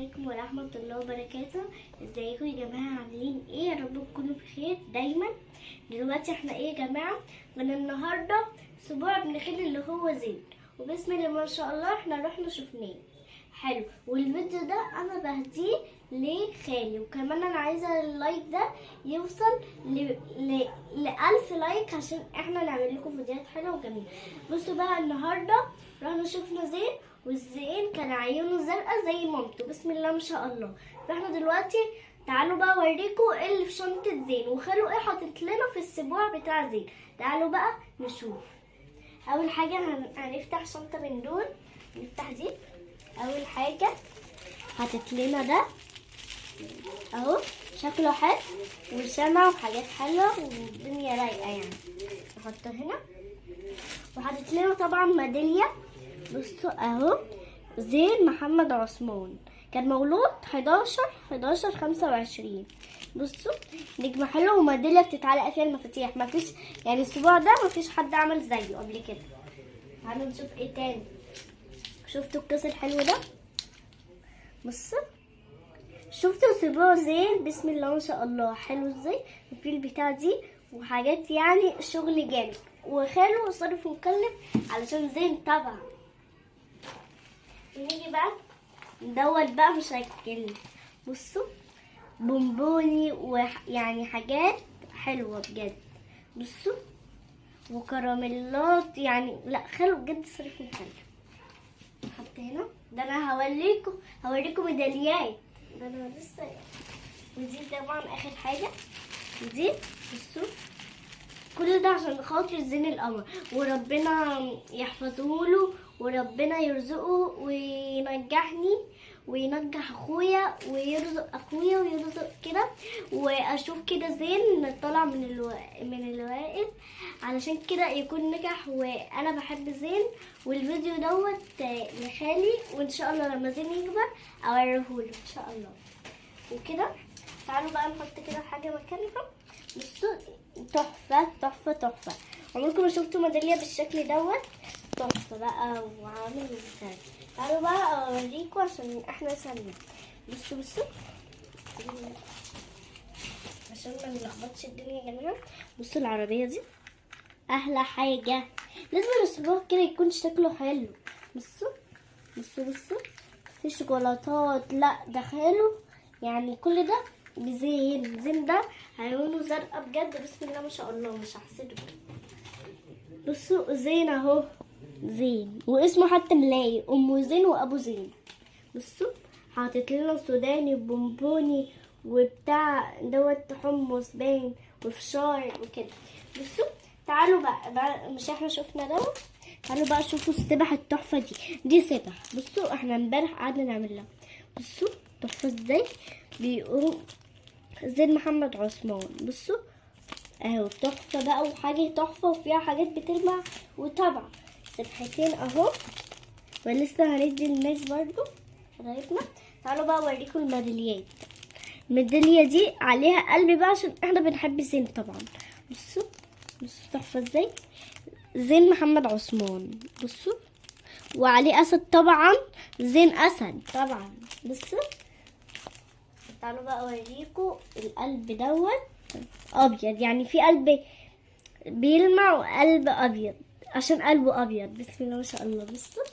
عليكم ورحمة الله وبركاته. ازيكم يا جماعة؟ عاملين ايه؟ يا رب تكونوا بخير دايما. دلوقتي احنا ايه يا جماعة؟ من النهاردة اسبوع ابن خالي اللي هو زين، وبسم الله ما شاء الله احنا رحنا شفناه حلو. والفيديو ده انا بهديه لخالي، وكمان انا عايزة اللايك ده يوصل ل 1000 لايك عشان احنا نعمل لكم فيديوهات حلوة وجميلة. بصوا بقى النهاردة رحنا شفنا زين، والزين كان عيونه زرقاء زي مامته بسم الله ما شاء الله. فاحنا دلوقتي تعالوا بقى اوريكم ايه اللي في شنطة زين، وخلوا ايه حاطط لنا في السبوع بتاع زين. تعالوا بقى نشوف. اول حاجة هنفتح شنطة من دول، نفتح دي. اول حاجة حاطط لنا ده اهو، شكله حلو وشمع وحاجات حلوة والدنيا رايقة يعني. نحطه هنا، وحاطط لنا طبعا ميدالية. بصوا اهو، زين محمد عثمان كان مولود 11/11/25. بصوا نجمة حلوة وميدالية بتتعلق فيها المفاتيح. مفيش يعني الاسبوع ده مفيش حد عمل زيه قبل كده. تعالوا نشوف ايه تاني. شفتوا الكاس الحلو ده؟ بصوا شفتوا اسبوع زين بسم الله ما شاء الله حلو ازاي، وفي البتاع دي وحاجات يعني شغل جامد، وخاله صرف ومكلف علشان زين طبعا. نيجي بقى دوت بقى مش هيتكلم. بصوا بونبوني ويعني حاجات حلوه بجد. بصوا وكراميلات يعني، لا خاله بجد صرف ومكلف. نحط هنا ده، انا هوريكم ميداليات ده انا لسه. ودي طبعا اخر حاجه دي. بصوا كل ده عشان خاطر زين القمر، وربنا يحفظه له وربنا يرزقه وينجحني وينجح اخويا ويرزق اخويا ويرزق كده، واشوف كده زين طالع من الوائد علشان كده يكون نجح. وانا بحب زين، والفيديو دوت لخالي، وان شاء الله لما زين يكبر اوريهوله ان شاء الله. وكده تعالوا بقى نحط كده حاجه مكانها. بصوا تحفه تحفه تحفه. عمركم ما شفتوا ميداليه بالشكل دوت؟ تحفه بقى وعامل ازاي. تعالوا بقى اوريكم عشان احنا سنة. بصوا عشان ما نلخبطش الدنيا يا جماعه. بصوا العربيه دي احلى حاجه، لازم الاسبوع كده يكون شكله حلو. بصوا في شوكولاتات، لا ده حلو يعني. كل ده بزين. زين ده عيونه زرقاء بجد بسم الله ما شاء الله، مش هحسده. بصوا زين اهو، زين واسمه حتى ملاي ام زين وابو زين. بصوا حاطط لنا سوداني وبونبوني وبتاع دوت حمص باين وفشار وكده. بصوا تعالوا بقى مش احنا شفنا دوت، تعالوا بقى شوفوا السبح التحفه دي سبح. بصوا احنا امبارح قعدنا نعمل لها. بصوا تحفه ازاي بيقولوا زين محمد عثمان. بصوا اهو تحفه بقى، وحاجه تحفه وفيها حاجات بتلمع. وطبعا سبحتين اهو، ولسه هندي الناس برضو لغايتنا. تعالوا بقى اوريكم الميداليات. الميداليه دي عليها قلب بقى عشان احنا بنحب زين طبعا. بصوا تحفه ازاي، زين محمد عثمان. بصوا وعليه اسد طبعا، زين اسد طبعا. بصوا تعالوا بقى اوريكم القلب دوت ابيض، يعني في قلب بيلمع وقلب ابيض عشان قلبه ابيض بسم الله ما شاء الله. بصوا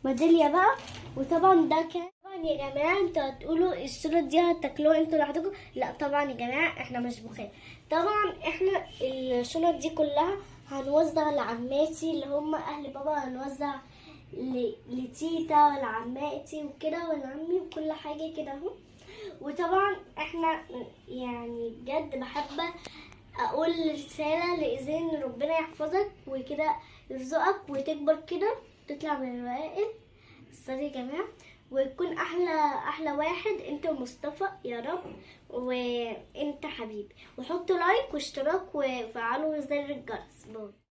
ميداليه بقى. وطبعا ده كان طبعا يا جماعه انتوا هتقولوا الشنط دي هتاكلوها انتوا لوحدكم، لا طبعا يا جماعه احنا مش بخير. طبعا احنا الشنط دي كلها هنوزع لعماتي اللي هم اهل بابا، هنوزع لتيتا لعماتي وكده ولعمي وكل حاجه كده اهو. وطبعا احنا يعني بجد بحب اقول رساله لزين، ربنا يحفظك وكده يرزقك وتكبر كده تطلع من الوائل الصغير يا جماعه، ويكون احلى واحد انت ومصطفى يا رب، وانت حبيبي. وحطوا لايك واشتراك وفعلوا زر الجرس. باي.